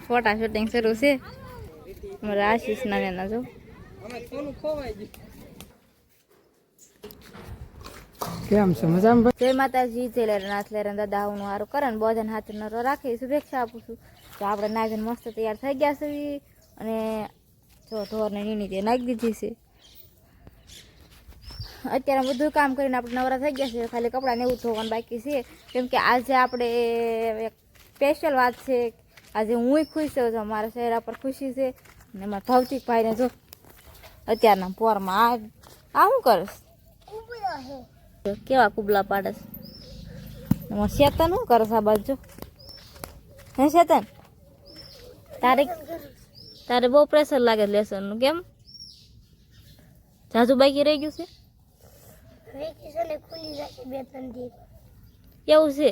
ફોટા શૂટિંગ શરૂ છે અમારા આશીષ ના એના જો કેમ છે મજામાં? જય માતાજી, જય લેરનાથ લેરન દાદા હું સારું કરે ને બધાને હાથ નરો રાખે શુભેચ્છા આપું છું. તો આપણે નાગન મસ્ત તૈયાર થઈ ગયા છે અને જો ઢોરને નીની તે નાખી દીધી છે. અત્યારે બધું કામ કરીને આપણે નવરા થઈ ગયા છે, ખાલી કપડાને એવું ધોવાનું બાકી છે. કેમ કે આજે આપણે એક સ્પેશિયલ વાત છે. આજે હું ખુશ છું, મારા ચહેરા પર ખુશી છે અને મારા ભૌતિક ભાઈને જો અત્યારના પોરમાં આ શું કરશ? કેવા કુબલા પાડસ? શેતન શું કરસ આ બાજુ? હે શેતન, તારે બહુ પ્રેશર લાગે લેસનનું. કેમ જાજુ બાકી રહી ગયું છે? એવું છે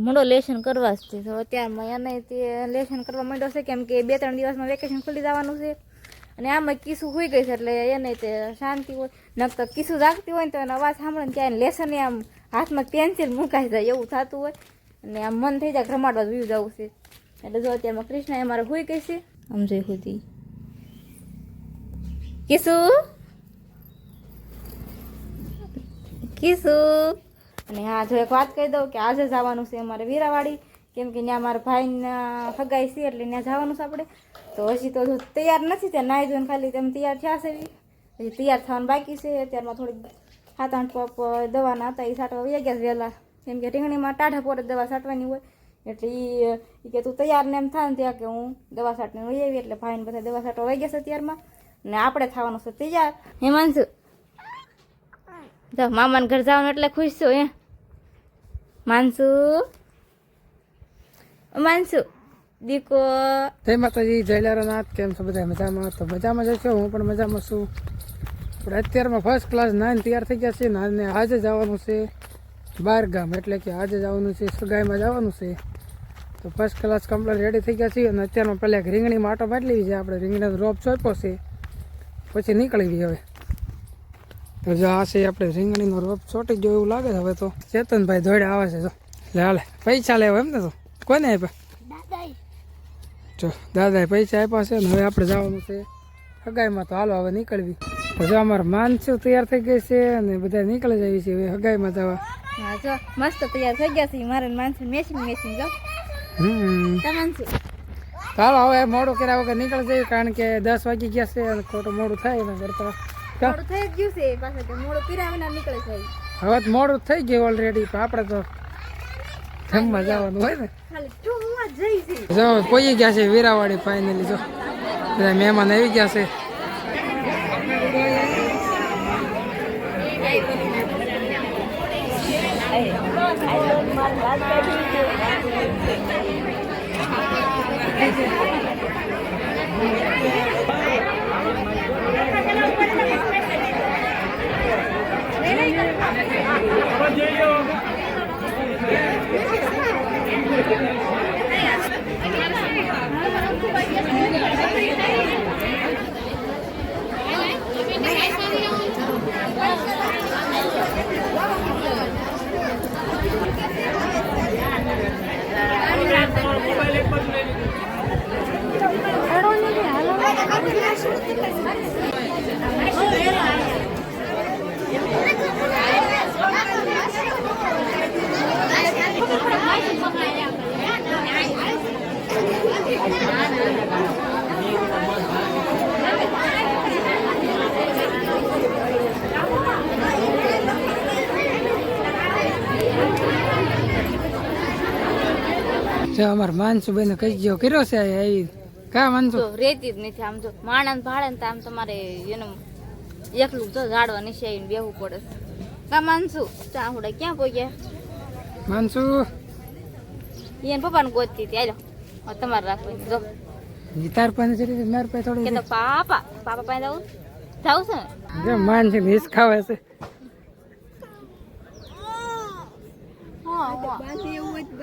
મોડો લેશન કરવા જ છે. તો અત્યારમાં એને તે લેશન કરવા માંડ્યો છે કેમ કે 2-3 દિવસમાં વેકેશન ખુલી જવાનું છે. અને આમાં કિસ્સું હોઈ ગઈ છે એટલે એને તે શાંતિ હોય. નકર કિસ્સું જાગતી હોય ને તો એનો અવાજ સાંભળે ક્યાંય લેસન આમ હાથમાં પેન્સિલ મુકાઈ જાય એવું થતું હોય અને આમ મન થઈ જાય રમાડવા જ વ્યૂ જવું છે. એટલે જો અત્યારમાં કૃષ્ણ અમારે હોઈ ગઈ છે. આમ જોઈ સુધી કિસ્સું અને હા જો એક વાત કહી દઉં કે આજે જવાનું છે અમારે વીરાવાડી. કેમ કે ત્યાં મારા ભાઈના ફગાઈ છે એટલે ત્યાં જવાનું છે આપણે. તો હજી તો તૈયાર નથી ત્યાં નાહી જોઈને ખાલી તેમ તૈયાર થયા છે. હજી તૈયાર થવાનું બાકી છે. અત્યારમાં થોડીક 7-8 પપ દવાના હતા એ સાટવા વહી ગયા વહેલા. કેમ કે રીંગણીમાં ટાઢા પોરે દવા સાટવાની હોય એટલે એ કે તું તૈયાર ને એમ થાય ને ત્યાં કે હું દવા સાટને વહી આવી. એટલે ભાઈને બધા દવા સાટવા વહી ગયા છે અત્યારમાં ને આપણે થવાનું છે તૈયાર. હેમાંશુ જો મામાને ઘર જવાનું એટલે ખુશ છું. હે માનસુ દીકો જય માતાજી, જય લેરનાથ. કેમ છો બધા? મજામાં? તો મજામાં જ છો, હું પણ મજામાં છું. આપણે અત્યારમાં ફર્સ્ટ ક્લાસ નાઈને તૈયાર થઈ ગયા છે ને આજે જવાનું છે બહાર ગામ. એટલે કે આજે જવાનું છે સગાઈમાં જવાનું છે. તો ફર્સ્ટ ક્લાસ કમ્પ્લીટ રેડી થઈ ગયા છીએ અને અત્યારમાં પહેલાં એક રીંગણીમાં આટો મારી લેવી છે. આપણે રીંગણીનો રોપ ચોપ્યો છે પછી નીકળી હવે. તો જો આ છે આપણે રીંગણીનો રોપ ચોટી ગયો એવું લાગે છે હવે. તો ચેતનભાઈ દોડે આવે છે. જો લે હાલે પૈસા લેવા એમ ને? તો કોને આપ્યા? જો દાદાએ પૈસા આપ્યા છે ને હવે આપણે જવાનું છે હગાઈમાં. તો હાલો હવે નીકળવી. તો જો અમારે માનસુ તૈયાર થઈ ગઈ છે અને બધા નીકળી જાય છે હવે હગાઈમાં જવા. હા જો મસ્ત તૈયાર થઈ ગયા છે મારે માનસુ મેચિંગ જો. ચાલો હવે મોડું કર્યા વગર નીકળી જઈએ કારણ કે 10 વાગી ગયા છે અને ખોટું મોડું થાય એના કરતા મોડું થઈ જ ગયું છે પાછળ મોડું પીરા વિના નીકળે છે. હવે તો મોડું થઈ ગયું ઓલરેડી. પણ આપણે તો જમવા જવાનું હોય ને. જો પહોંચી ગયા છે વીરાવાડી ફાઇનલી. જો બધા મહેમાન આવી ગયા છે. અમારે માનસુભાઈ ને કઈ ગયો કર્યો છે આવી કા માનસુ રેતી જ નથી. આમ જો માણસ ભાડે ને આમ તમારે એનું એકલું જો ઝાડવા નીચે આવીને બેહવું પડે. કા માનસુ ચા હુડા ક્યાં પહોંચ્યા? માનસુ એને પપ્પાને ગોતતી હતી. આલો તમારે રાખવાની જો તાર પાસે જરી માર પાસે થોડું કે તો પાપા પાસે જાવ છે ને માનસી ને હિસકાવે છે.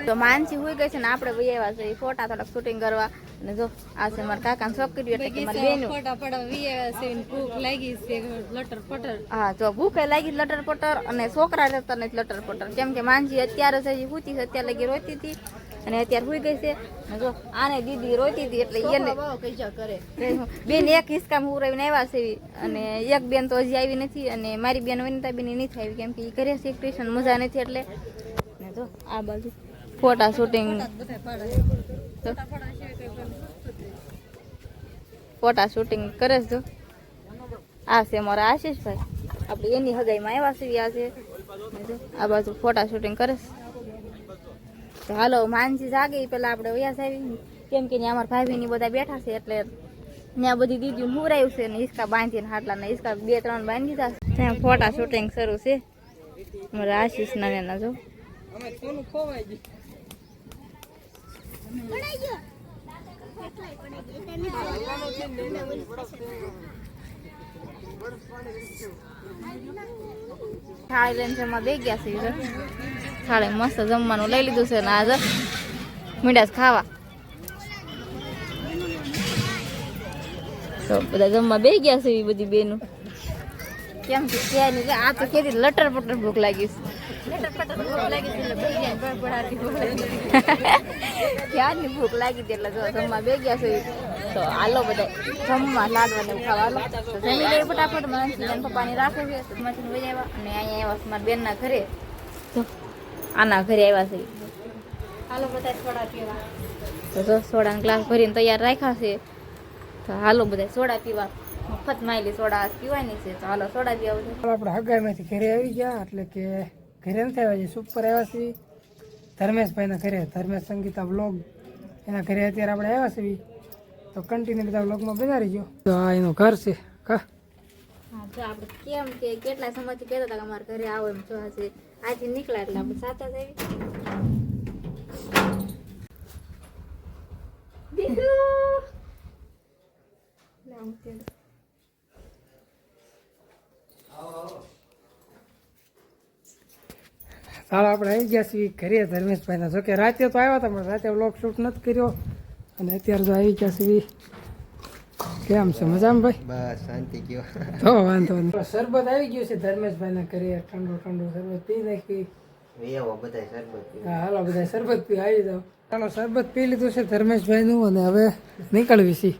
તો માનસી હોઈ ગઈ છે ને આપણે ભાઈ આવ્યા છે ફોટા થોડાક શૂટિંગ કરવા. અને જો આ છે મારા કાકા છોકરી એટલે કે મારી બેન ફોટા પડવા વી આવ્યા છે. ભૂખ લાગી છે લટર પટર. હા જો ભૂખ લાગી લટર પટર અને છોકરા રહેતા નથી લટર પટર. કેમ કે માનસી અત્યારે જ હજી સૂતી છે અત્યારે લગી રોતી હતી અને અત્યારે સુઈ ગઈ છે. ને જો આને દીદી રોતી હતી એટલે એને બેન એક હિસકામાં ઉરાવીને આવ્યા છે અને એક બેન તો હજી આવી નથી અને મારી બેન વનિતા બેન નથી આવી કેમ કે ઈ ઘરે છે ટ્યુશન મજા નથી એટલે. ને જો આ બાજુ ફોટા શૂટિંગ ફોટા શૂટિંગ કરે છે. જો આ છે મારા આશીષભાઈ, આપણે એની હગાઈમાં આવ્યા છીએ આજે. આ બાજુ ફોટા શૂટિંગ કરે છે. તો હાલો માનસી જાગે પેલા આપણે વ્યાસ આવી કેમ કે ત્યાં અમારા ભાભી ની બધા બેઠા છે એટલે ત્યાં બધી દીદી હુરાયું છે ને હિસકા બાંધીને હાટલા ને હિસકા 2-3 બાંધી દીધા છે. ત્યાં ફોટા શૂટિંગ શરૂ છે મારા આશીષ ના જો થાળી લઈને જમવા દઈ ગયા છે. થાળી મસ્ત જમવાનું લઈ લીધું છે ને આજે મીંડા ખાવા તો બધા જમવા બે ગયા છે. એ બધી બેનું કેમ કે ક્યાંની આ તો કેતી લટર પટર ભૂખ લાગી ક્યારની ભૂખ લાગી હતી એટલે જો જમવા બે ગયા છે. તો હાલો બધા જમવા લાડવાને ખાવા હાલો તો જમી લઈએ ફટાફટ. માનસી પપ્પાની રાખે છે તો માંથી વહી આવ્યા અને અહીંયા આવ્યા મારા બેનના ઘરે. તો આના ઘરે આવ્યા છે. હાલો બધા સોડા પીવા તો જો સોડાનો ગ્લાસ ભરીને તૈયાર રાખ્યા છે. તો હાલો બધા સોડા પીવા મફત માયલી સોડા પીવાની છે. તો હાલો સોડા પીવા બધા આપણે હગાઈમાંથી ઘરે આવી ગયા એટલે કે ઘરે નથી આવ્યા છીએ, સુપર આવ્યા છીએ ધર્મેશભાઈના ઘરે. ધર્મેશ સંગીતા બ્લોગ એના ઘરે અત્યારે આપણે આવ્યા છીએ. તો કન્ટિન્યુ બધા બ્લોગમાં બનાવી ગયો. તો આ એનું ઘર છે. કા હા તો આપણે કેમ કે કેટલા સમયથી કહેતા હતા કે અમારા ઘરે આવો એમ જોવા છે. આજે નીકળ્યા એટલે આપણે સાથે જ આવી. દીકુ લાવ તે ચાલો આપણે આવી ગયા છીએ ઘરે ધર્મેશભાઈના. જોકે રાતે તો આવ્યા હતા પણ રાતે બ્લોગ શૂટ નથી કર્યો અને અત્યારે તો આવી ગયા છીએ. કેમ છે મજામાં ભાઈ? બસ શાંતિ ગયો. તો વાંધો નહીં. શરબત આવી ગયું છે ધર્મેશભાઈના ઘરે. ઠંડુ ઠંડુ શરબત પી નાખી. એવો બધાય શરબત પીવે. હા હાલો બધા શરબત પી આવી જાઓ. ચાલો શરબત પી લીધું છે ધર્મેશભાઈનું અને હવે નીકળવી છીએ.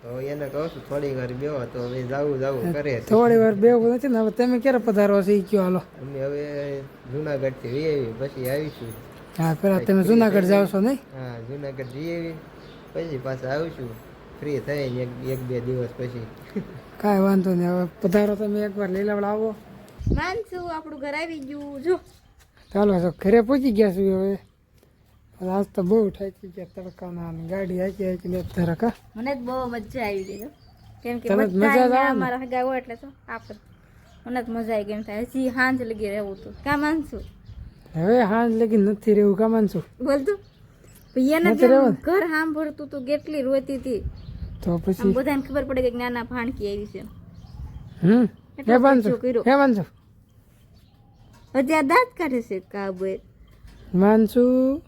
તો એને કહું છું થોડી વાર બેહો તો હવે જાવું કરે છે. થોડી વાર બેવું નથી ને. હવે તમે ક્યારે પધારવા છે એ કયો હાલો. અમે હવે જુનાગઢ થી જઈ આવી પછી આવીશું. હા પેલા તમે જુનાગઢ જાઓ છો નહીં? હા જુનાગઢ જઈ આવી પછી પાછા આવીશું ફ્રી થઈને 1-2 દિવસ પછી. કાંઈ વાંધો નહીં. હવે પધારો તમે એકવાર લીલાવડા આવો. માનસુ આપણું ઘર આવી ગયું જો. ચાલો તો ઘરે પહોંચી ગયા છું હવે. આજ તો બહુ થાકી ગયા તડકાના અને ગાડી હાકી ને ધરકા. મને જ બહુ મજા આવી ગઈ જો. કેમ કે તમે જ મજા જ બધા આવે ને? અમારા હગા હોય એટલે તો આપણે મને જ મજા આવી ગઈ એમ થાય. હજી હાંજ લગી રહેવું તો કા માનસુ હવે હાજ લગી નથી રહેવું. કા માનશું બોલતું એને નથી રહેવાનું? ઘર સાંભળતું તો કેટલી રોતી હતી. તો આમ પછી બધાને ખબર પડે કે નાના ભાણકી આવી છે. હે બાંધશું કર્યો. હે બાંધશું હજી આ દાંત કાઢે છે કા બોય. માનશું